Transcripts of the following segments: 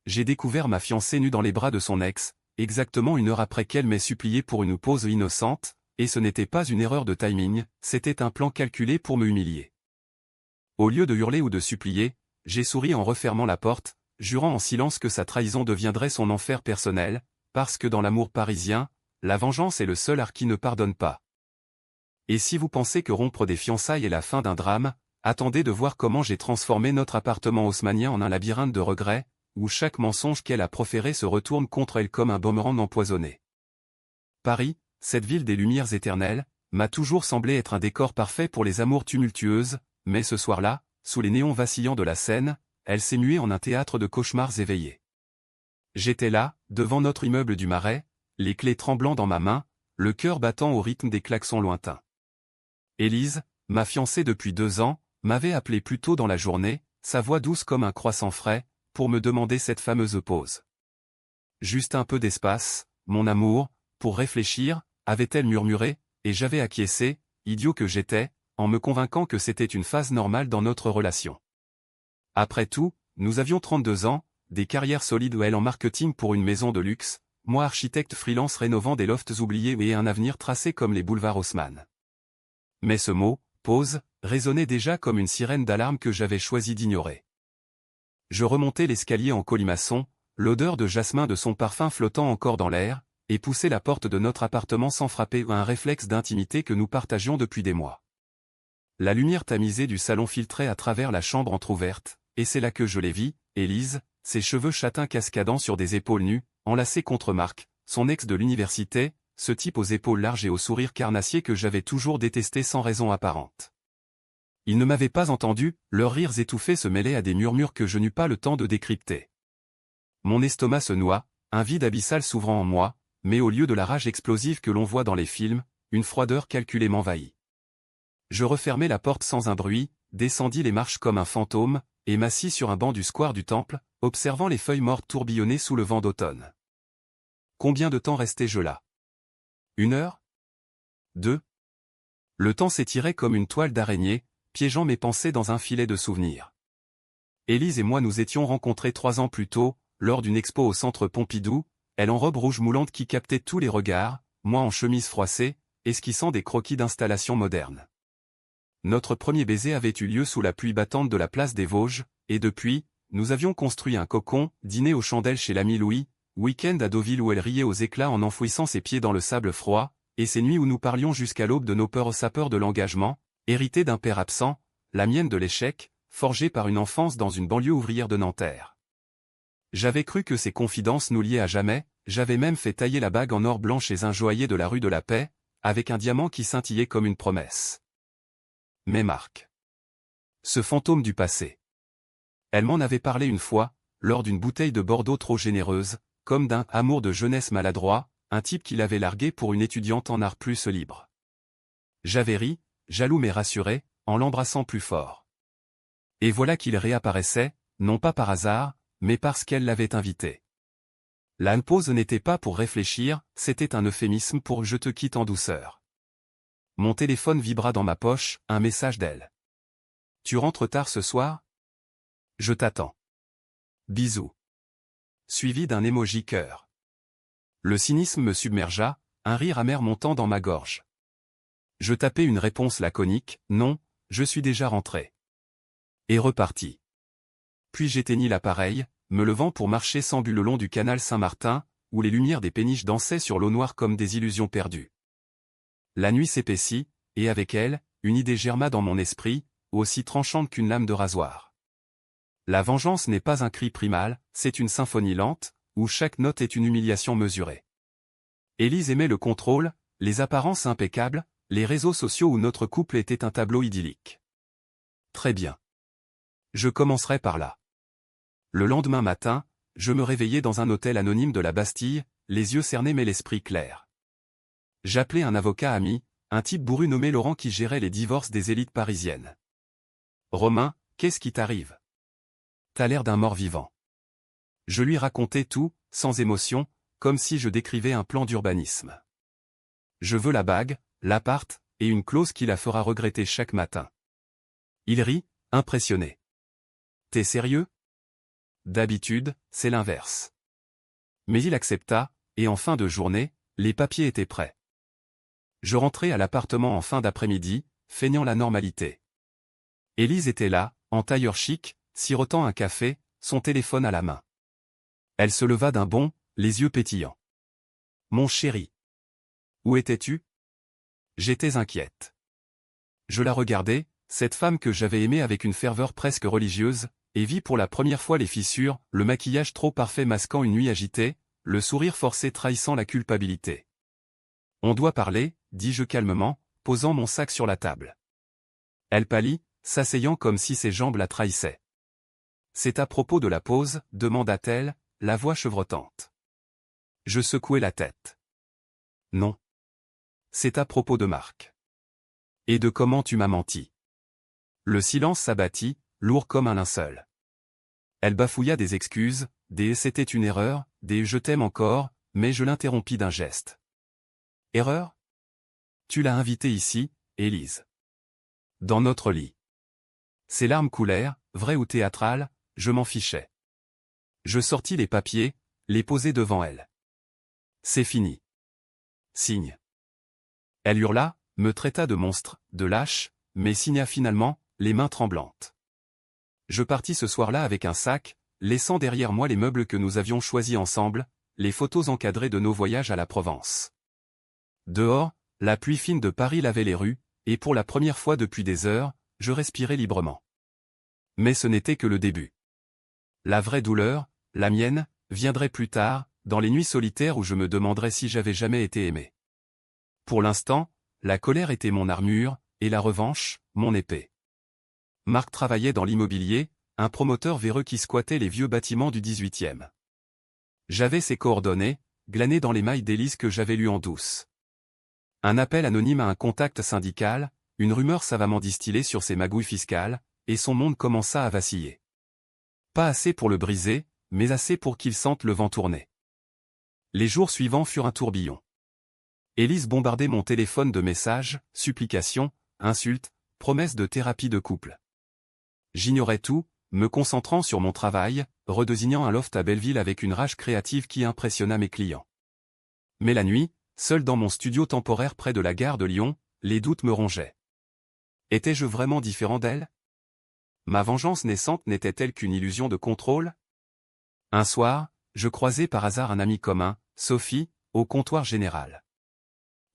j'ai découvert ma fiancée nue dans les bras de son ex, exactement 1 heure après qu'elle m'ait supplié pour une pause innocente, et ce n'était pas une erreur de timing, c'était un plan calculé pour me humilier. Au lieu de hurler ou de supplier, j'ai souri en refermant la porte, jurant en silence que sa trahison deviendrait son enfer personnel, parce que dans l'amour parisien, la vengeance est le seul art qui ne pardonne pas. Et si vous pensez que rompre des fiançailles est la fin d'un drame, attendez de voir comment j'ai transformé notre appartement haussmannien en un labyrinthe de regrets, où chaque mensonge qu'elle a proféré se retourne contre elle comme un boomerang empoisonné. Paris, cette ville des lumières éternelles, m'a toujours semblé être un décor parfait pour les amours tumultueuses, mais ce soir-là, sous les néons vacillants de la Seine, elle s'est muée en un théâtre de cauchemars éveillés. J'étais là, devant notre immeuble du Marais, les clés tremblant dans ma main, le cœur battant au rythme des klaxons lointains. Élise, ma fiancée depuis 2 ans, m'avait appelé plus tôt dans la journée, sa voix douce comme un croissant frais, pour me demander cette fameuse pause. Juste un peu d'espace, mon amour, pour réfléchir, avait-elle murmuré, et j'avais acquiescé, idiot que j'étais, en me convainquant que c'était une phase normale dans notre relation. Après tout, nous avions 32 ans, des carrières solides elle en marketing pour une maison de luxe, moi architecte freelance rénovant des lofts oubliés et un avenir tracé comme les boulevards Haussmann. Mais ce mot, pause, résonnait déjà comme une sirène d'alarme que j'avais choisi d'ignorer. Je remontai l'escalier en colimaçon, l'odeur de jasmin de son parfum flottant encore dans l'air, et poussai la porte de notre appartement sans frapper un réflexe d'intimité que nous partagions depuis des mois. La lumière tamisée du salon filtrait à travers la chambre entr'ouverte, et c'est là que je les vis, Élise, ses cheveux châtains cascadant sur des épaules nues, enlacés contre Marc, son ex de l'université, ce type aux épaules larges et au sourire carnassier que j'avais toujours détesté sans raison apparente. Ils ne m'avaient pas entendu, leurs rires étouffés se mêlaient à des murmures que je n'eus pas le temps de décrypter. Mon estomac se noie, un vide abyssal s'ouvrant en moi, mais au lieu de la rage explosive que l'on voit dans les films, une froideur calculée m'envahit. Je refermai la porte sans un bruit, descendis les marches comme un fantôme, et m'assis sur un banc du square du Temple, observant les feuilles mortes tourbillonner sous le vent d'automne. Combien de temps restai-je là? 1 heure? 2? Le temps s'étirait comme une toile d'araignée, piégeant mes pensées dans un filet de souvenirs. Élise et moi nous étions rencontrés 3 ans plus tôt, lors d'une expo au centre Pompidou, elle en robe rouge moulante qui captait tous les regards, moi en chemise froissée, esquissant des croquis d'installations modernes. Notre premier baiser avait eu lieu sous la pluie battante de la place des Vosges, et depuis, nous avions construit un cocon, dîner aux chandelles chez l'ami Louis, week-end à Deauville où elle riait aux éclats en enfouissant ses pieds dans le sable froid, et ces nuits où nous parlions jusqu'à l'aube de nos peurs sapeurs de l'engagement, hérités d'un père absent, la mienne de l'échec, forgée par une enfance dans une banlieue ouvrière de Nanterre. J'avais cru que ces confidences nous liaient à jamais, j'avais même fait tailler la bague en or blanc chez un joaillier de la rue de la Paix, avec un diamant qui scintillait comme une promesse. Mais Marc. Ce fantôme du passé. Elle m'en avait parlé une fois, lors d'une bouteille de Bordeaux trop généreuse, comme d'un amour de jeunesse maladroit, un type qui l'avait largué pour une étudiante en art plus libre. J'avais ri, jaloux mais rassuré, en l'embrassant plus fort. Et voilà qu'il réapparaissait, non pas par hasard, mais parce qu'elle l'avait invité. La pause n'était pas pour réfléchir, c'était un euphémisme pour « je te quitte en douceur ». Mon téléphone vibra dans ma poche, un message d'elle. « Tu rentres tard ce soir ? Je t'attends. Bisous. » Suivi d'un emoji cœur. Le cynisme me submergea, un rire amer montant dans ma gorge. Je tapai une réponse laconique, « Non, je suis déjà rentré. » Et reparti. Puis j'éteignis l'appareil, me levant pour marcher sans but le long du canal Saint-Martin, où les lumières des péniches dansaient sur l'eau noire comme des illusions perdues. La nuit s'épaissit, et avec elle, une idée germa dans mon esprit, aussi tranchante qu'une lame de rasoir. La vengeance n'est pas un cri primal, c'est une symphonie lente, où chaque note est une humiliation mesurée. Élise aimait le contrôle, les apparences impeccables, les réseaux sociaux où notre couple était un tableau idyllique. Très bien. Je commencerai par là. Le lendemain matin, je me réveillai dans un hôtel anonyme de la Bastille, les yeux cernés mais l'esprit clair. J'appelai un avocat ami, un type bourru nommé Laurent qui gérait les divorces des élites parisiennes. « Romain, qu'est-ce qui t'arrive ? T'as l'air d'un mort-vivant. » Je lui racontai tout, sans émotion, comme si je décrivais un plan d'urbanisme. Je veux la bague, l'appart, et une clause qui la fera regretter chaque matin. Il rit, impressionné. « T'es sérieux ? d'habitude, c'est l'inverse. Mais il accepta, et en fin de journée, les papiers étaient prêts. Je rentrai à l'appartement en fin d'après-midi, feignant la normalité. Élise était là, en tailleur chic, sirotant un café, son téléphone à la main. Elle se leva d'un bond, les yeux pétillants. « Mon chéri. Où étais-tu » J'étais inquiète. Je la regardais, cette femme que j'avais aimée avec une ferveur presque religieuse, et vis pour la première fois les fissures, le maquillage trop parfait masquant une nuit agitée, le sourire forcé trahissant la culpabilité. « On doit parler, dis-je calmement, posant mon sac sur la table. Elle pâlit, s'asseyant comme si ses jambes la trahissaient. « C'est à propos de la pause, demanda-t-elle, la voix chevrotante. Je secouai la tête. « Non. C'est à propos de Marc. Et de comment tu m'as menti. » Le silence s'abattit, lourd comme un linceul. Elle bafouilla des excuses, des « c'était une erreur », des « je t'aime encore », mais je l'interrompis d'un geste. « Erreur ? Tu l'as invitée ici, Élise. Dans notre lit. » Ses larmes coulèrent, vraies ou théâtrales, je m'en fichais. Je sortis les papiers, les posai devant elle. « C'est fini. » Signe. Elle hurla, me traita de monstre, de lâche, mais signa finalement, les mains tremblantes. Je partis ce soir-là avec un sac, laissant derrière moi les meubles que nous avions choisis ensemble, les photos encadrées de nos voyages à la Provence. Dehors, la pluie fine de Paris lavait les rues, et pour la première fois depuis des heures, je respirais librement. Mais ce n'était que le début. La vraie douleur, la mienne, viendrait plus tard, dans les nuits solitaires où je me demanderais si j'avais jamais été aimé. Pour l'instant, la colère était mon armure, et la revanche, mon épée. Marc travaillait dans l'immobilier, un promoteur véreux qui squattait les vieux bâtiments du 18e. J'avais ses coordonnées, glanées dans les mailles d'Élise que j'avais lues en douce. Un appel anonyme à un contact syndical, une rumeur savamment distillée sur ses magouilles fiscales, et son monde commença à vaciller. Pas assez pour le briser, mais assez pour qu'il sente le vent tourner. Les jours suivants furent un tourbillon. Élise bombardait mon téléphone de messages, supplications, insultes, promesses de thérapie de couple. J'ignorais tout, me concentrant sur mon travail, redésignant un loft à Belleville avec une rage créative qui impressionna mes clients. Mais la nuit, seul dans mon studio temporaire près de la gare de Lyon, les doutes me rongeaient. Étais-je vraiment différent d'elle ? Ma vengeance naissante n'était-elle qu'une illusion de contrôle ? Un soir, je croisai par hasard un ami commun, Sophie, au comptoir général.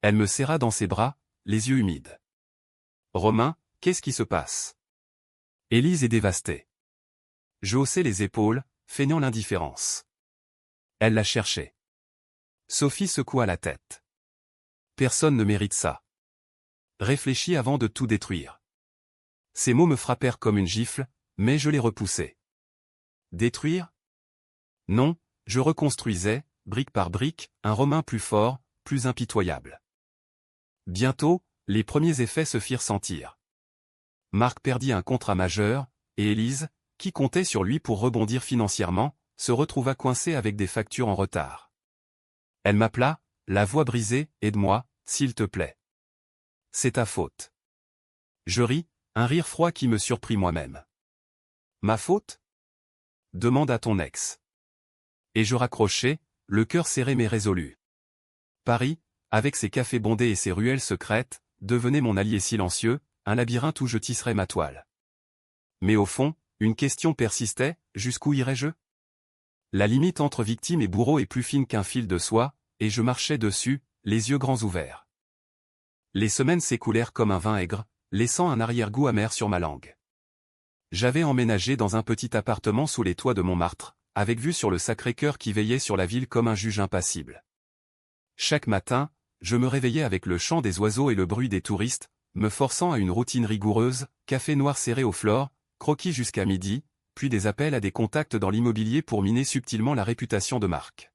Elle me serra dans ses bras, les yeux humides. « Romain, qu'est-ce qui se passe ?» Élise est dévastée. Je haussai les épaules, feignant l'indifférence. Elle la cherchait. Sophie secoua la tête. Personne ne mérite ça. Réfléchis avant de tout détruire. Ces mots me frappèrent comme une gifle, mais je les repoussai. Détruire ? Non, je reconstruisais, brique par brique, un Romain plus fort, plus impitoyable. Bientôt, les premiers effets se firent sentir. Marc perdit un contrat majeur, et Élise, qui comptait sur lui pour rebondir financièrement, se retrouva coincée avec des factures en retard. Elle m'appela, la voix brisée, « Aide-moi, s'il te plaît. C'est ta faute. » Je ris, un rire froid qui me surprit moi-même. « Ma faute ? Demande à ton ex. » Et je raccrochai, le cœur serré mais résolu. Paris, avec ses cafés bondés et ses ruelles secrètes, devenait mon allié silencieux, un labyrinthe où je tisserais ma toile. Mais au fond, une question persistait, jusqu'où irais-je ? La limite entre victime et bourreau est plus fine qu'un fil de soie, et je marchais dessus, les yeux grands ouverts. Les semaines s'écoulèrent comme un vin aigre, laissant un arrière-goût amer sur ma langue. J'avais emménagé dans un petit appartement sous les toits de Montmartre, avec vue sur le Sacré-Cœur qui veillait sur la ville comme un juge impassible. Chaque matin, je me réveillais avec le chant des oiseaux et le bruit des touristes, me forçant à une routine rigoureuse, café noir serré au flore, croquis jusqu'à midi, puis des appels à des contacts dans l'immobilier pour miner subtilement la réputation de Marc.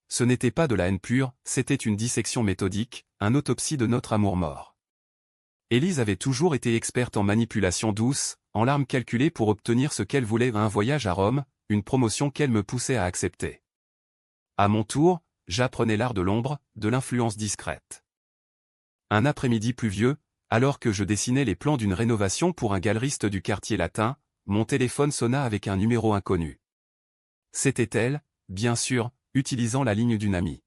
Ce n'était pas de la haine pure, c'était une dissection méthodique, un autopsie de notre amour-mort. Élise avait toujours été experte en manipulation douce, en larmes calculées pour obtenir ce qu'elle voulait, un voyage à Rome, une promotion qu'elle me poussait à accepter. À mon tour, j'apprenais l'art de l'ombre, de l'influence discrète. Un après-midi pluvieux, alors que je dessinais les plans d'une rénovation pour un galeriste du quartier latin, mon téléphone sonna avec un numéro inconnu. C'était elle, bien sûr, utilisant la ligne d'une amie.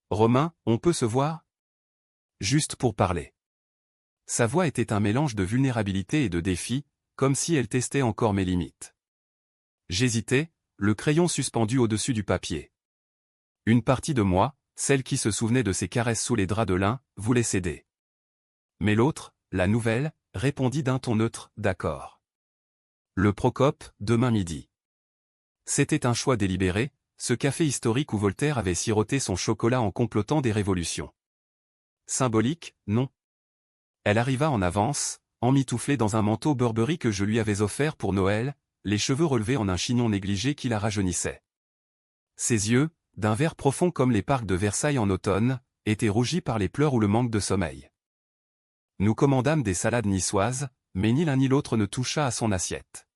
Romain, on peut se voir? Juste pour parler. Sa voix était un mélange de vulnérabilité et de défi, comme si elle testait encore mes limites. J'hésitais, le crayon suspendu au-dessus du papier. Une partie de moi, celle qui se souvenait de ses caresses sous les draps de lin, voulait céder. Mais l'autre, la nouvelle, répondit d'un ton neutre, d'accord. Le Procope, demain midi. C'était un choix délibéré, ce café historique où Voltaire avait siroté son chocolat en complotant des révolutions. Symbolique, non. Elle arriva en avance, emmitouflée dans un manteau Burberry que je lui avais offert pour Noël, les cheveux relevés en un chignon négligé qui la rajeunissait. Ses yeux, d'un vert profond comme les parcs de Versailles en automne, étaient rougis par les pleurs ou le manque de sommeil. Nous commandâmes des salades niçoises, mais ni l'un ni l'autre ne toucha à son assiette.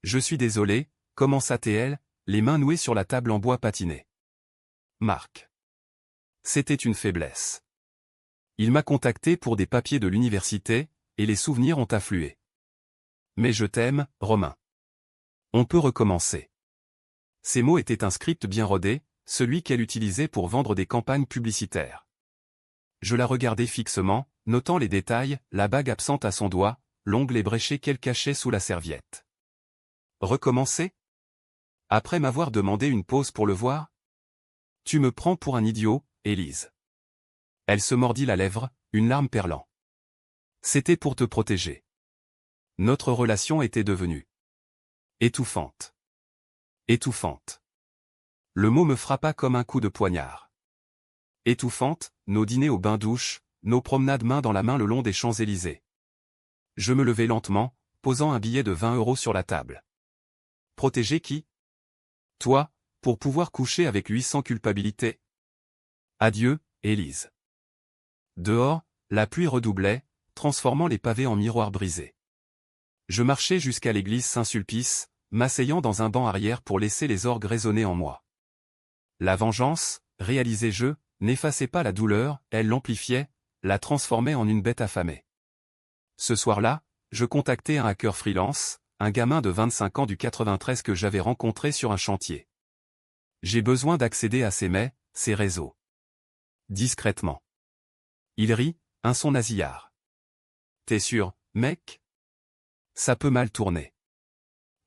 Je suis désolé, commença-t-elle, les mains nouées sur la table en bois patiné. Marc. C'était une faiblesse. Il m'a contacté pour des papiers de l'université, et les souvenirs ont afflué. Mais je t'aime, Romain. On peut recommencer. Ces mots étaient un script bien rodé, celui qu'elle utilisait pour vendre des campagnes publicitaires. Je la regardais fixement, notant les détails, la bague absente à son doigt, l'ongle ébréché qu'elle cachait sous la serviette. Recommencer? Après m'avoir demandé une pause pour le voir? Tu me prends pour un idiot, Élise. Elle se mordit la lèvre, une larme perlant. C'était pour te protéger. Notre relation était devenue étouffante. Étouffante. Le mot me frappa comme un coup de poignard. Étouffante, nos dîners au bain-douche, nos promenades main dans la main le long des Champs-Élysées. Je me levai lentement, posant un billet de 20 € sur la table. Protéger qui? Toi, pour pouvoir coucher avec lui sans culpabilité. Adieu, Élise. Dehors, la pluie redoublait, transformant les pavés en miroirs brisés. Je marchais jusqu'à l'église Saint-Sulpice, m'asseyant dans un banc arrière pour laisser les orgues résonner en moi. La vengeance, réalisais-je, n'effaçait pas la douleur, elle l'amplifiait, la transformait en une bête affamée. Ce soir-là, je contactai un hacker freelance, un gamin de 25 ans du 93 que j'avais rencontré sur un chantier. J'ai besoin d'accéder à ses réseaux. Discrètement. Il rit, un son nasillard. T'es sûr, mec? Ça peut mal tourner.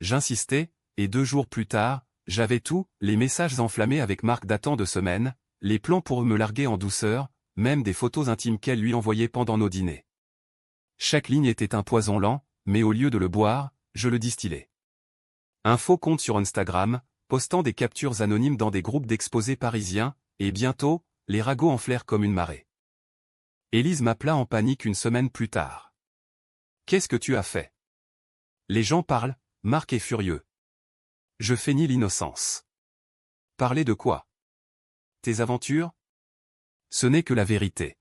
J'insistais, et 2 jours plus tard, j'avais tout, les messages enflammés avec Marc datant de semaines, les plans pour me larguer en douceur, même des photos intimes qu'elle lui envoyait pendant nos dîners. Chaque ligne était un poison lent, mais au lieu de le boire, je le distillais. Un faux compte sur Instagram, postant des captures anonymes dans des groupes d'exposés parisiens, et bientôt, les ragots enflèrent comme une marée. Élise m'appela en panique une semaine plus tard. Qu'est-ce que tu as fait? Les gens parlent, Marc est furieux. Je feignis l'innocence. Parler de quoi? Tes aventures? Ce n'est que la vérité.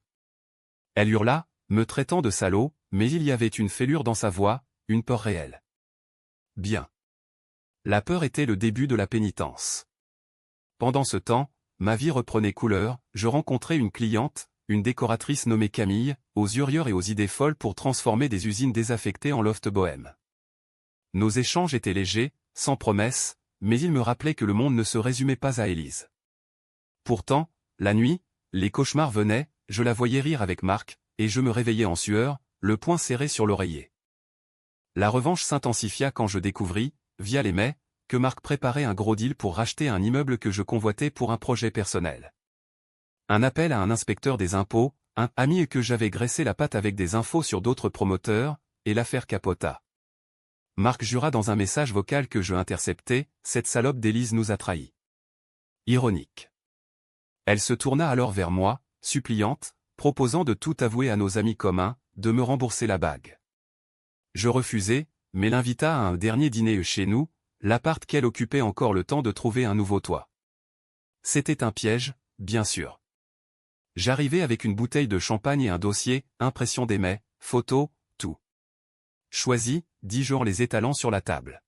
Elle hurla, me traitant de salaud, mais il y avait une fêlure dans sa voix, une peur réelle. Bien. La peur était le début de la pénitence. Pendant ce temps, ma vie reprenait couleur, je rencontrais une cliente, une décoratrice nommée Camille, aux urieurs et aux idées folles pour transformer des usines désaffectées en loft bohème. Nos échanges étaient légers, sans promesses, mais il me rappelait que le monde ne se résumait pas à Élise. Pourtant, la nuit, les cauchemars venaient, je la voyais rire avec Marc, et je me réveillais en sueur, le poing serré sur l'oreiller. La revanche s'intensifia quand je découvris, via les mails, que Marc préparait un gros deal pour racheter un immeuble que je convoitais pour un projet personnel. Un appel à un inspecteur des impôts, un ami et que j'avais graissé la patte avec des infos sur d'autres promoteurs, et l'affaire capota. Marc jura dans un message vocal que je interceptais, cette salope d'Élise nous a trahis. Ironique. Elle se tourna alors vers moi, suppliante, proposant de tout avouer à nos amis communs, de me rembourser la bague. Je refusai, mais l'invita à un dernier dîner chez nous, l'appart qu'elle occupait encore le temps de trouver un nouveau toit. C'était un piège, bien sûr. J'arrivais avec une bouteille de champagne et un dossier, impression des mets, photos, tout. Choisis, dis-je en les étalant sur la table.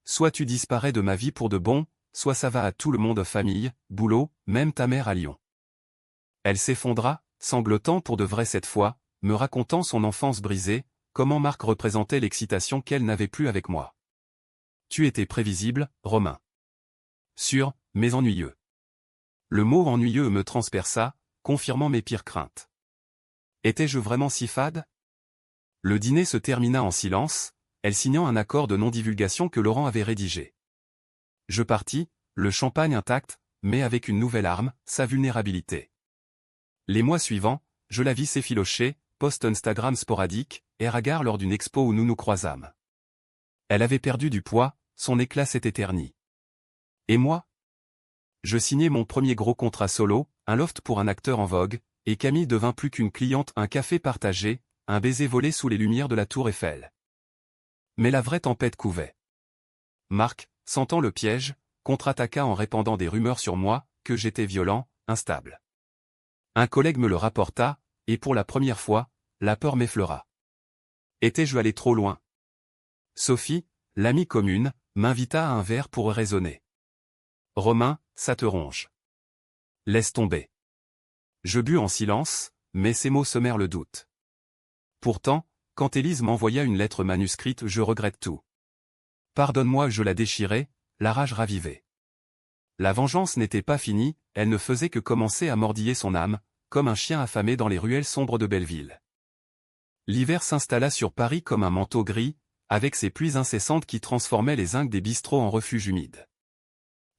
Soit tu disparais de ma vie pour de bon, soit ça va à tout le monde, famille, boulot, même ta mère à Lyon. Elle s'effondra, sanglotant pour de vrai cette fois, me racontant son enfance brisée, comment Marc représentait l'excitation qu'elle n'avait plus avec moi. Tu étais prévisible, Romain. sûr, mais ennuyeux. Le mot ennuyeux me transperça, confirmant mes pires craintes. Étais-je vraiment si fade? Le dîner se termina en silence, elle signant un accord de non-divulgation que Laurent avait rédigé. Je partis, le champagne intact, mais avec une nouvelle arme, sa vulnérabilité. Les mois suivants, je la vis s'effilocher, post Instagram sporadique, air hagard lors d'une expo où nous nous croisâmes. Elle avait perdu du poids, son éclat s'était terni. Et moi? Je signai mon premier gros contrat solo, un loft pour un acteur en vogue, et Camille devint plus qu'une cliente, un café partagé, un baiser volé sous les lumières de la tour Eiffel. Mais la vraie tempête couvait. Marc, sentant le piège, contre-attaqua en répandant des rumeurs sur moi, que j'étais violent, instable. Un collègue me le rapporta, et pour la première fois, la peur m'effleura. Étais-je allé trop loin? Sophie, l'amie commune, m'invita à un verre pour raisonner. Romain, ça te ronge. Laisse tomber. Je bus en silence, mais ces mots semèrent le doute. Pourtant, quand Élise m'envoya une lettre manuscrite, je regrette tout. Pardonne-moi, je la déchirai, la rage ravivée. La vengeance n'était pas finie, elle ne faisait que commencer à mordiller son âme, comme un chien affamé dans les ruelles sombres de Belleville. L'hiver s'installa sur Paris comme un manteau gris, avec ses pluies incessantes qui transformaient les zincs des bistrots en refuge humide.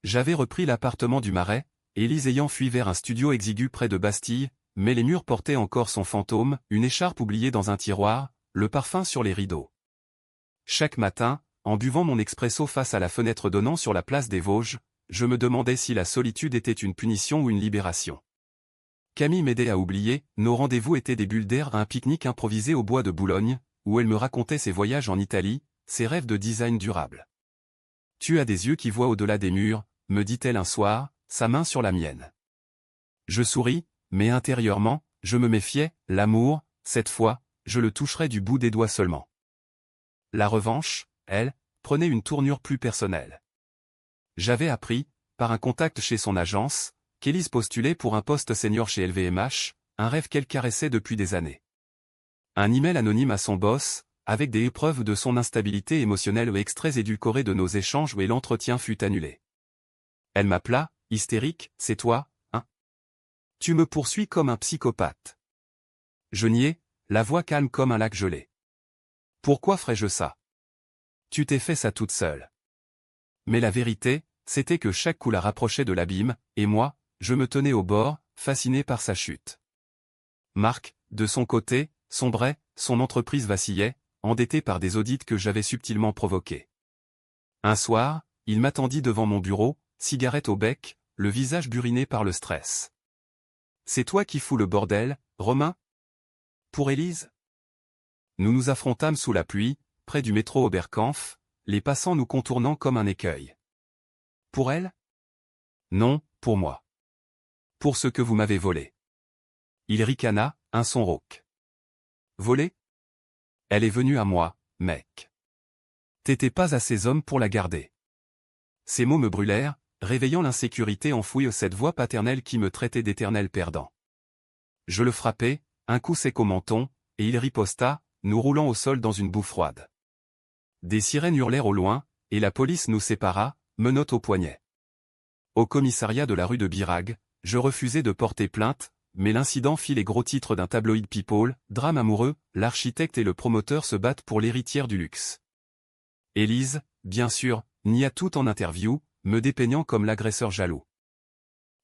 J'avais repris l'appartement du Marais, Élise ayant fui vers un studio exigu près de Bastille, mais les murs portaient encore son fantôme, une écharpe oubliée dans un tiroir, le parfum sur les rideaux. Chaque matin, en buvant mon expresso face à la fenêtre donnant sur la place des Vosges, je me demandais si la solitude était une punition ou une libération. Camille m'aidait à oublier, nos rendez-vous étaient des bulles d'air à un pique-nique improvisé au bois de Boulogne, où elle me racontait ses voyages en Italie, ses rêves de design durable. Tu as des yeux qui voient au-delà des murs, me dit-elle un soir, sa main sur la mienne. Je souris, mais intérieurement, je me méfiais, l'amour, cette fois, je le toucherais du bout des doigts seulement. La revanche, elle, prenait une tournure plus personnelle. J'avais appris, par un contact chez son agence, qu'Élise postulait pour un poste senior chez LVMH, un rêve qu'elle caressait depuis des années. Un email anonyme à son boss, avec des épreuves de son instabilité émotionnelle ou extraits édulcorés de nos échanges et l'entretien fut annulé. Elle m'appela, hystérique, c'est toi, hein? Tu me poursuis comme un psychopathe. Je niai, la voix calme comme un lac gelé. Pourquoi ferais-je ça? Tu t'es fait ça toute seule. Mais la vérité, c'était que chaque coup la rapprochait de l'abîme, et moi, je me tenais au bord, fasciné par sa chute. Marc, de son côté, sombrait, son entreprise vacillait, endetté par des audits que j'avais subtilement provoqués. Un soir, il m'attendit devant mon bureau, cigarette au bec, le visage buriné par le stress. C'est toi qui fous le bordel, Romain? Pour Élise? Nous nous affrontâmes sous la pluie, près du métro Oberkampf, les passants nous contournant comme un écueil. Pour elle? Non, pour moi. Pour ce que vous m'avez volé. Il ricana, un son rauque. Volé? Elle est venue à moi, mec. T'étais pas assez homme pour la garder. Ces mots me brûlèrent, réveillant l'insécurité enfouie cette voix paternelle qui me traitait d'éternel perdant. Je le frappai, un coup sec au menton, et il riposta, nous roulant au sol dans une boue froide. Des sirènes hurlèrent au loin, et la police nous sépara, menottes au poignet. Au commissariat de la rue de Birague, je refusai de porter plainte, mais l'incident fit les gros titres d'un tabloïd People, drame amoureux, l'architecte et le promoteur se battent pour l'héritière du luxe. Élise, bien sûr, nia tout en interview, me dépeignant comme l'agresseur jaloux.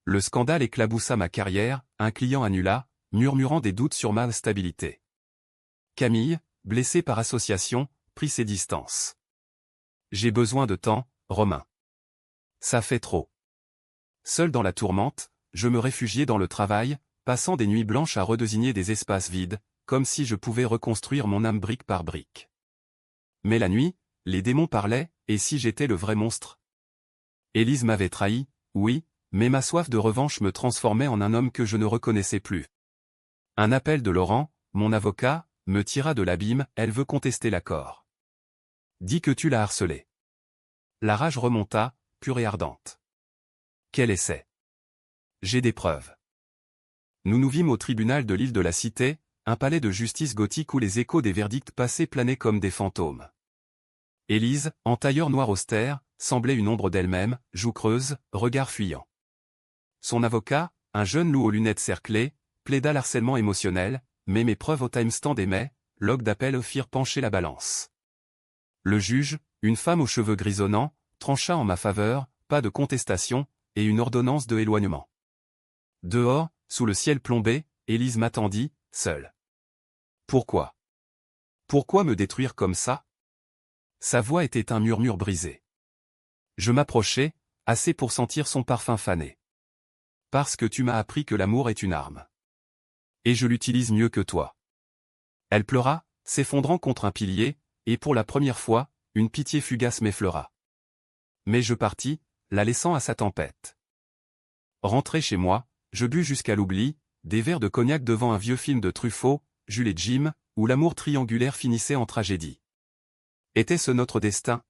Le scandale éclaboussa ma carrière, un client annula, murmurant des doutes sur ma stabilité. Camille, blessée par association, prit ses distances. J'ai besoin de temps, Romain. Ça fait trop. Seul dans la tourmente, je me réfugiais dans le travail, passant des nuits blanches à redésigner des espaces vides, comme si je pouvais reconstruire mon âme brique par brique. Mais la nuit, les démons parlaient, et si j'étais le vrai monstre? Élise m'avait trahi, oui, mais ma soif de revanche me transformait en un homme que je ne reconnaissais plus. Un appel de Laurent, mon avocat, me tira de l'abîme, elle veut contester l'accord. Dis que tu l'as harcelée. La rage remonta, pure et ardente. Quel essai? J'ai des preuves. Nous nous vîmes au tribunal de l'île de la Cité, un palais de justice gothique où les échos des verdicts passés planaient comme des fantômes. Élise, en tailleur noir austère, semblait une ombre d'elle-même, joues creuses, regard fuyant. Son avocat, un jeune loup aux lunettes cerclées, plaida l'harcèlement émotionnel, mais mes preuves au timestamp des mai, log d'appel firent pencher la balance. Le juge, une femme aux cheveux grisonnants, trancha en ma faveur, pas de contestation, et une ordonnance de éloignement. Dehors, sous le ciel plombé, Élise m'attendit, seule. Pourquoi? Pourquoi me détruire comme ça? Sa voix était un murmure brisé. Je m'approchai, assez pour sentir son parfum fané. Parce que tu m'as appris que l'amour est une arme. Et je l'utilise mieux que toi. Elle pleura, s'effondrant contre un pilier, et pour la première fois, une pitié fugace m'effleura. Mais je partis, la laissant à sa tempête. Rentré chez moi, je bus jusqu'à l'oubli, des verres de cognac devant un vieux film de Truffaut, Jules et Jim, où l'amour triangulaire finissait en tragédie. Était-ce notre destin?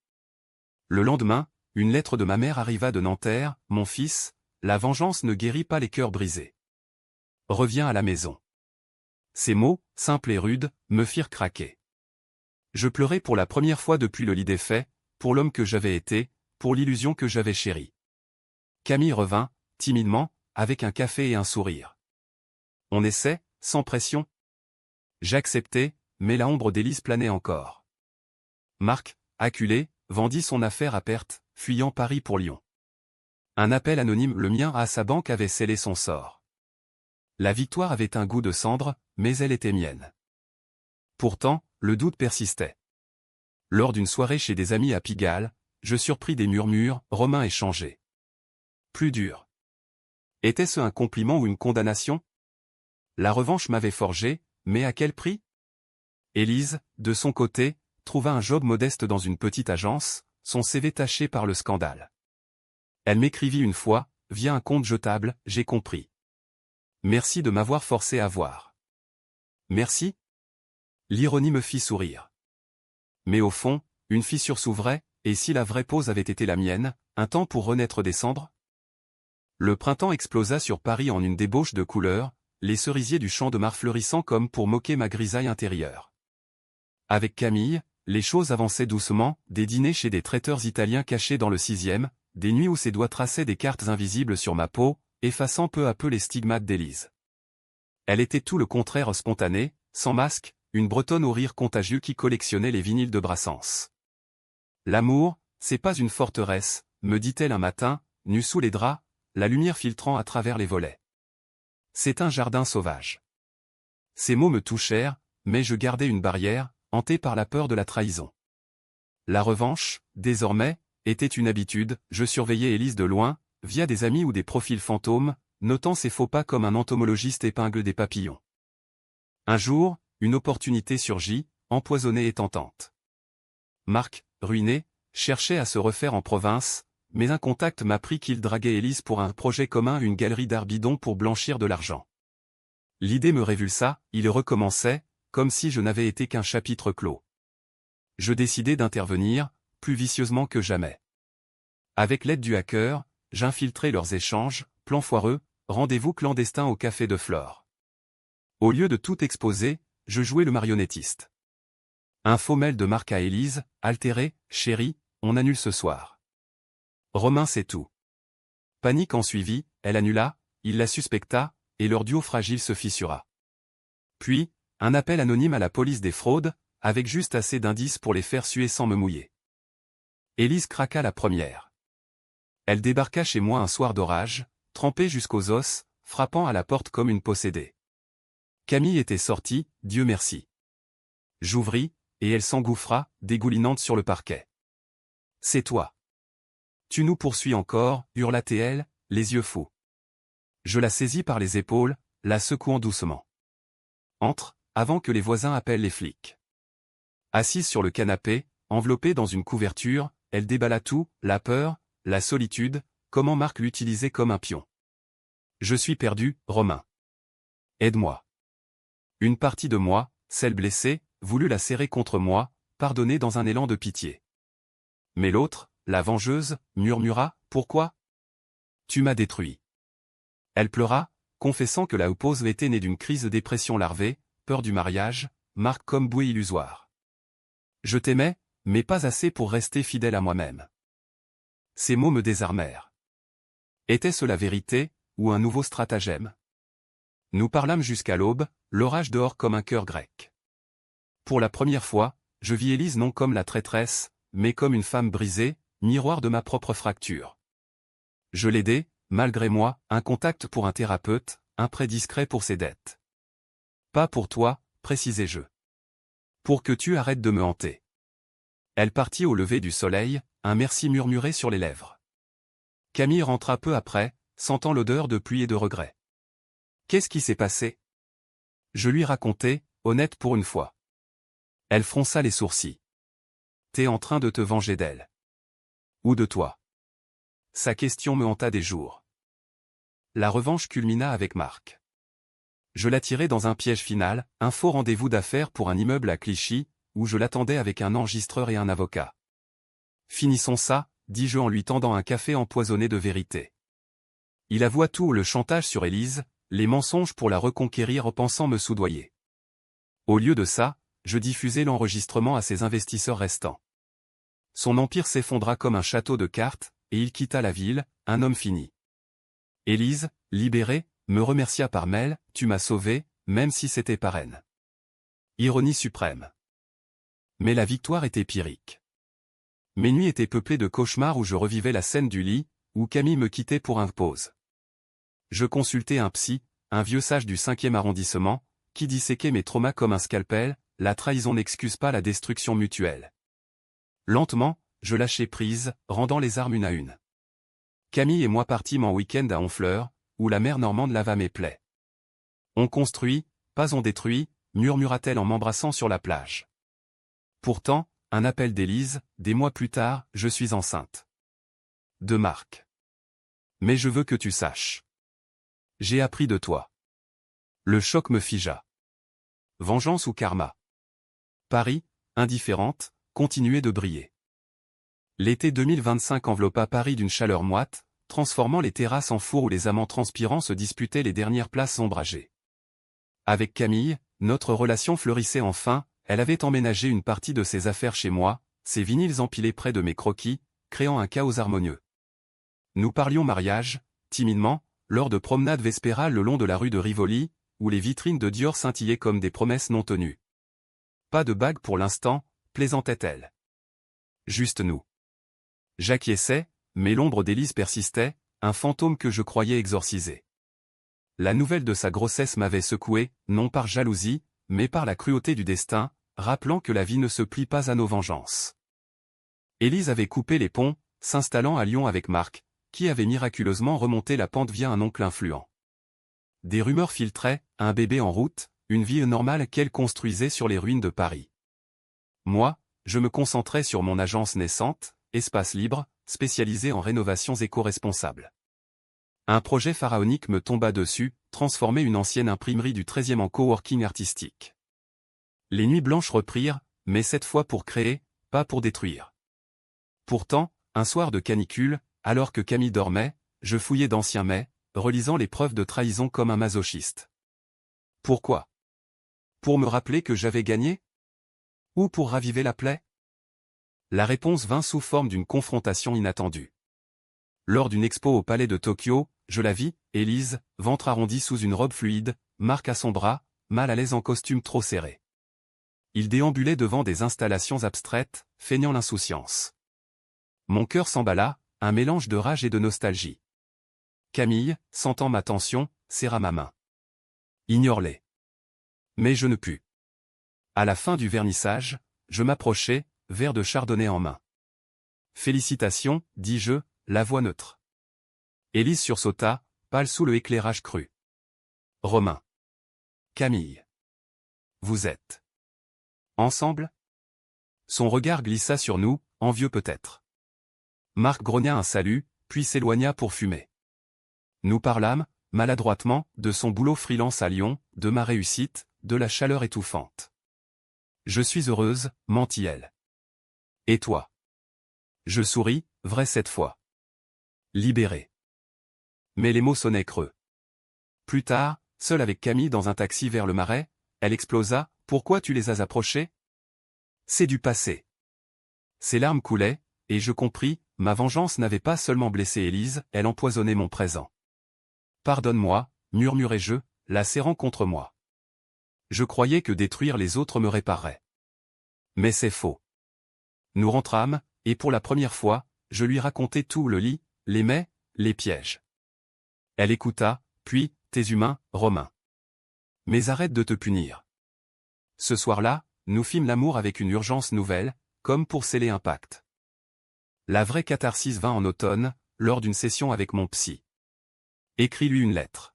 Le lendemain, une lettre de ma mère arriva de Nanterre, mon fils, la vengeance ne guérit pas les cœurs brisés. Reviens à la maison. Ces mots, simples et rudes, me firent craquer. Je pleurai pour la première fois depuis le lit des faits, pour l'homme que j'avais été, pour l'illusion que j'avais chérie. Camille revint, timidement, avec un café et un sourire. On essaie, sans pression. J'acceptai, mais la ombre d'Élise planait encore. Marc, acculé, vendit son affaire à perte, fuyant Paris pour Lyon. Un appel anonyme, le mien à sa banque, avait scellé son sort. La victoire avait un goût de cendre, mais elle était mienne. Pourtant, le doute persistait. Lors d'une soirée chez des amis à Pigalle, je surpris des murmures, Romain est changé. Plus dur. Était-ce un compliment ou une condamnation? La revanche m'avait forgé, mais à quel prix? Élise, de son côté, trouva un job modeste dans une petite agence, son CV taché par le scandale. Elle m'écrivit une fois, via un compte jetable, j'ai compris. Merci de m'avoir forcé à voir. Merci? L'ironie me fit sourire. Mais au fond, une fissure s'ouvrait, et si la vraie pause avait été la mienne, un temps pour renaître des cendres? Le printemps explosa sur Paris en une débauche de couleurs, les cerisiers du champ de Mars fleurissant comme pour moquer ma grisaille intérieure. Avec Camille, les choses avançaient doucement, des dîners chez des traiteurs italiens cachés dans le 6e, des nuits où ses doigts traçaient des cartes invisibles sur ma peau, effaçant peu à peu les stigmates d'Élise. Elle était tout le contraire spontanée, sans masque, une Bretonne au rire contagieux qui collectionnait les vinyles de Brassens. L'amour, c'est pas une forteresse, me dit-elle un matin, nue sous les draps, la lumière filtrant à travers les volets. C'est un jardin sauvage. Ces mots me touchèrent, mais je gardais une barrière, hanté par la peur de la trahison. La revanche, désormais, était une habitude, je surveillais Élise de loin, via des amis ou des profils fantômes, notant ses faux pas comme un entomologiste épingle des papillons. Un jour, une opportunité surgit, empoisonnée et tentante. Marc, ruiné, cherchait à se refaire en province, mais un contact m'apprit qu'il draguait Élise pour un projet commun, une galerie d'art bidon pour blanchir de l'argent. L'idée me révulsa, il recommençait, comme si je n'avais été qu'un chapitre clos. Je décidai d'intervenir, plus vicieusement que jamais. Avec l'aide du hacker, j'infiltrai leurs échanges, plan foireux, rendez-vous clandestin au café de Flore. Au lieu de tout exposer, je jouais le marionnettiste. Un faux mail de Marc à Élise, altéré, chérie, on annule ce soir. Romain sait tout. Panique en suivit, elle annula, il la suspecta, et leur duo fragile se fissura. Puis, un appel anonyme à la police des fraudes, avec juste assez d'indices pour les faire suer sans me mouiller. Élise craqua la première. Elle débarqua chez moi un soir d'orage, trempée jusqu'aux os, frappant à la porte comme une possédée. Camille était sortie, Dieu merci. J'ouvris, et elle s'engouffra, dégoulinante sur le parquet. C'est toi. Tu nous poursuis encore, hurla-t-elle, les yeux fous. Je la saisis par les épaules, la secouant doucement. Entre, avant que les voisins appellent les flics. Assise sur le canapé, enveloppée dans une couverture, elle déballa tout, la peur, la solitude, comment Marc l'utilisait comme un pion. Je suis perdu, Romain. Aide-moi. Une partie de moi, celle blessée, voulut la serrer contre moi, pardonner dans un élan de pitié. Mais l'autre, la vengeuse, murmura, pourquoi? Tu m'as détruit. Elle pleura, confessant que la pause était née d'une crise de dépression larvée, peur du mariage, Marc comme bouée illusoire. Je t'aimais, mais pas assez pour rester fidèle à moi-même. Ces mots me désarmèrent. Était-ce la vérité, ou un nouveau stratagème? Nous parlâmes jusqu'à l'aube, l'orage dehors comme un cœur grec. Pour la première fois, je vis Élise non comme la traîtresse, mais comme une femme brisée, miroir de ma propre fracture. Je l'aidai, malgré moi, un contact pour un thérapeute, un prêt discret pour ses dettes. Pas pour toi, précisai-je. Pour que tu arrêtes de me hanter. Elle partit au lever du soleil, un merci murmuré sur les lèvres. Camille rentra peu après, sentant l'odeur de pluie et de regret. Qu'est-ce qui s'est passé? Je lui racontai, honnête pour une fois. Elle fronça les sourcils. T'es en train de te venger d'elle. Ou de toi? Sa question me hanta des jours. La revanche culmina avec Marc. Je l'attirai dans un piège final, un faux rendez-vous d'affaires pour un immeuble à Clichy, où je l'attendais avec un enregistreur et un avocat. Finissons ça, dis-je en lui tendant un café empoisonné de vérité. Il avoua tout le chantage sur Élise, les mensonges pour la reconquérir pensant me soudoyer. Au lieu de ça, je diffusai l'enregistrement à ses investisseurs restants. Son empire s'effondra comme un château de cartes, et il quitta la ville, un homme fini. Élise, libérée, me remercia par mail, tu m'as sauvé, même si c'était par haine. Ironie suprême. Mais la victoire était pyrrhique. Mes nuits étaient peuplées de cauchemars où je revivais la scène du lit, où Camille me quittait pour un pause. Je consultais un psy, un vieux sage du 5e arrondissement, qui disséquait mes traumas comme un scalpel, la trahison n'excuse pas la destruction mutuelle. Lentement, je lâchai prise, rendant les armes une à une. Camille et moi partîmes en week-end à Honfleur, où la mer normande lava mes plaies. On construit, pas on détruit, murmura-t-elle en m'embrassant sur la plage. Pourtant, un appel d'Élise, des mois plus tard, je suis enceinte. De Marc. Mais je veux que tu saches. J'ai appris de toi. Le choc me figea. Vengeance ou karma? Paris, indifférente, continuait de briller. L'été 2025 enveloppa Paris d'une chaleur moite, transformant les terrasses en fours où les amants transpirants se disputaient les dernières places ombragées. Avec Camille, notre relation fleurissait enfin, elle avait emménagé une partie de ses affaires chez moi, ses vinyles empilés près de mes croquis, créant un chaos harmonieux. Nous parlions mariage, timidement, lors de promenades vespérales le long de la rue de Rivoli, où les vitrines de Dior scintillaient comme des promesses non tenues. Pas de bague pour l'instant, plaisantait-elle. Juste nous. J'acquiesçais, mais l'ombre d'Élise persistait, un fantôme que je croyais exorcisé. La nouvelle de sa grossesse m'avait secoué, non par jalousie, mais par la cruauté du destin, rappelant que la vie ne se plie pas à nos vengeances. Élise avait coupé les ponts, s'installant à Lyon avec Marc, qui avait miraculeusement remonté la pente via un oncle influent. Des rumeurs filtraient, un bébé en route, une vie normale qu'elle construisait sur les ruines de Paris. Moi, je me concentrais sur mon agence naissante, Espace Libre, spécialisée en rénovations éco-responsables. Un projet pharaonique me tomba dessus, transformer une ancienne imprimerie du 13e en coworking artistique. Les nuits blanches reprirent, mais cette fois pour créer, pas pour détruire. Pourtant, un soir de canicule, alors que Camille dormait, je fouillais d'anciens mets, relisant les preuves de trahison comme un masochiste. Pourquoi? Pour me rappeler que j'avais gagné? Ou pour raviver la plaie? La réponse vint sous forme d'une confrontation inattendue. Lors d'une expo au Palais de Tokyo, je la vis, Élise, ventre arrondi sous une robe fluide, Marc à son bras, mal à l'aise en costume trop serré. Il déambulait devant des installations abstraites, feignant l'insouciance. Mon cœur s'emballa, un mélange de rage et de nostalgie. Camille, sentant ma tension, serra ma main. Ignore-les. Mais je ne pus. À la fin du vernissage, je m'approchai, verre de chardonnay en main. Félicitations, dis-je, la voix neutre. Élise sursauta, pâle sous le éclairage cru. Romain. Camille. Vous êtes ensemble? Son regard glissa sur nous, envieux peut-être. Marc grogna un salut, puis s'éloigna pour fumer. Nous parlâmes, maladroitement, de son boulot freelance à Lyon, de ma réussite, de la chaleur étouffante. Je suis heureuse, mentit-elle. Et toi? Je souris, vrai cette fois. Libéré. Mais les mots sonnaient creux. Plus tard, seule avec Camille dans un taxi vers le Marais, elle explosa, pourquoi tu les as approchés? C'est du passé. Ses larmes coulaient, et je compris, ma vengeance n'avait pas seulement blessé Élise, elle empoisonnait mon présent. Pardonne-moi, murmurai-je, la serrant contre moi. Je croyais que détruire les autres me réparerait. Mais c'est faux. Nous rentrâmes, et pour la première fois, je lui racontai tout le lit, les mets, les pièges. Elle écouta, puis, t'es humain, Romain. Mais arrête de te punir. Ce soir-là, nous fîmes l'amour avec une urgence nouvelle, comme pour sceller un pacte. La vraie catharsis vint en automne, lors d'une session avec mon psy. Écris-lui une lettre.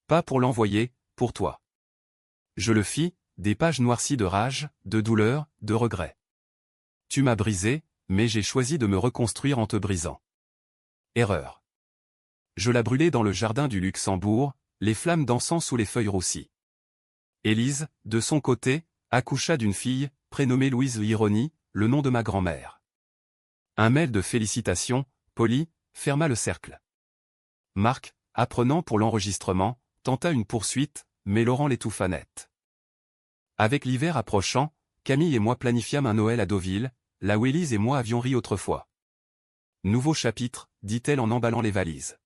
Pas pour l'envoyer, pour toi. Je le fis, des pages noircies de rage, de douleur, de regret. Tu m'as brisé, mais j'ai choisi de me reconstruire en te brisant. Erreur. Je la brûlai dans le jardin du Luxembourg, les flammes dansant sous les feuilles roussies. Élise, de son côté, accoucha d'une fille, prénommée Louise Ironie, le nom de ma grand-mère. Un mail de félicitations, poli, ferma le cercle. Marc, apprenant pour l'enregistrement, tenta une poursuite, mais Laurent l'étouffa net. Avec l'hiver approchant, Camille et moi planifiâmes un Noël à Deauville, là où Élise et moi avions ri autrefois. Nouveau chapitre, dit-elle en emballant les valises.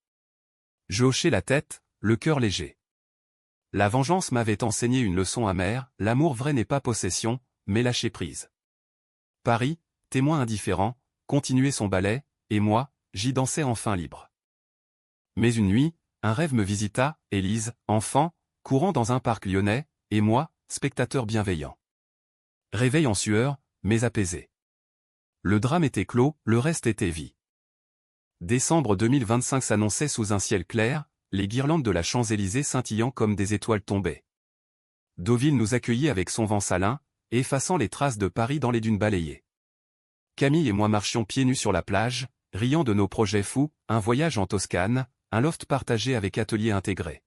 Je hochai la tête, le cœur léger. La vengeance m'avait enseigné une leçon amère, l'amour vrai n'est pas possession, mais lâcher prise. Paris, témoin indifférent, continuait son ballet, et moi, j'y dansais enfin libre. Mais une nuit, un rêve me visita, Élise, enfant, courant dans un parc lyonnais, et moi, spectateur bienveillant. Réveil en sueur, mais apaisé. Le drame était clos, le reste était vie. Décembre 2025 s'annonçait sous un ciel clair, les guirlandes de la Champs-Élysées scintillant comme des étoiles tombées. Deauville nous accueillit avec son vent salin, effaçant les traces de Paris dans les dunes balayées. Camille et moi marchions pieds nus sur la plage, riant de nos projets fous, un voyage en Toscane, un loft partagé avec atelier intégré.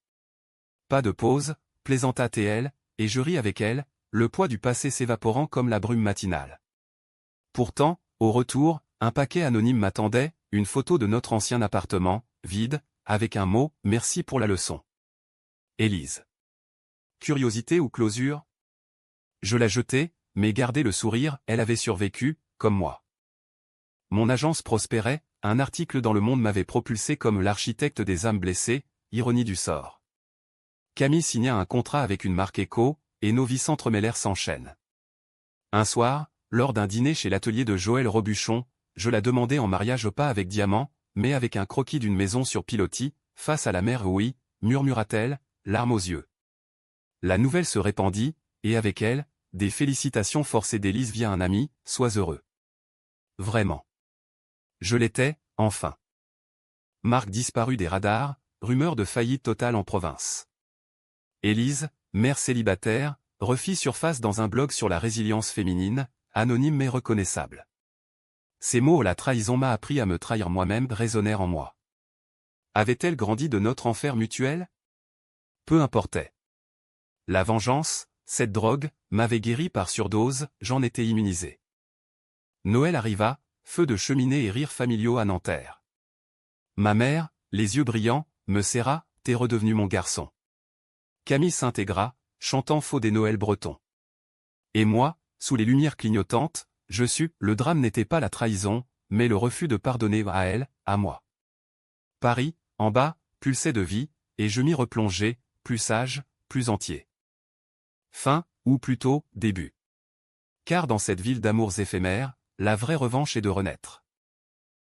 Pas de pause, plaisanta TL, et je ris avec elle, le poids du passé s'évaporant comme la brume matinale. Pourtant, au retour, un paquet anonyme m'attendait, une photo de notre ancien appartement, vide, avec un mot, merci pour la leçon. Élise. Curiosité ou closure? Je la jetai, mais gardai le sourire, elle avait survécu, comme moi. Mon agence prospérait, un article dans Le Monde m'avait propulsé comme l'architecte des âmes blessées, ironie du sort. Camille signa un contrat avec une marque éco, et nos vies s'entremêlèrent sans chaîne. Un soir, lors d'un dîner chez l'atelier de Joël Robuchon, je la demandai en mariage pas avec diamant, mais avec un croquis d'une maison sur pilotis, face à la mer. Oui, murmura-t-elle, larmes aux yeux. La nouvelle se répandit, et avec elle, des félicitations forcées d'Élise via un ami, sois heureux. Vraiment. Je l'étais, enfin. Marc disparut des radars, rumeur de faillite totale en province. Élise, mère célibataire, refit surface dans un blog sur la résilience féminine, anonyme mais reconnaissable. Ces mots la trahison m'a appris à me trahir moi-même résonnèrent en moi. Avait-elle grandi de notre enfer mutuel? Peu importait. La vengeance, cette drogue, m'avait guéri par surdose, j'en étais immunisé. Noël arriva, feu de cheminée et rires familiaux à Nanterre. Ma mère, les yeux brillants, me serra, t'es redevenu mon garçon. Camille s'intégra, chantant faux des Noëls bretons. Et moi, sous les lumières clignotantes, je sus, le drame n'était pas la trahison, mais le refus de pardonner à elle, à moi. Paris, en bas, pulsait de vie, et je m'y replongeai, plus sage, plus entier. Fin, ou plutôt, début. Car dans cette ville d'amours éphémères, la vraie revanche est de renaître.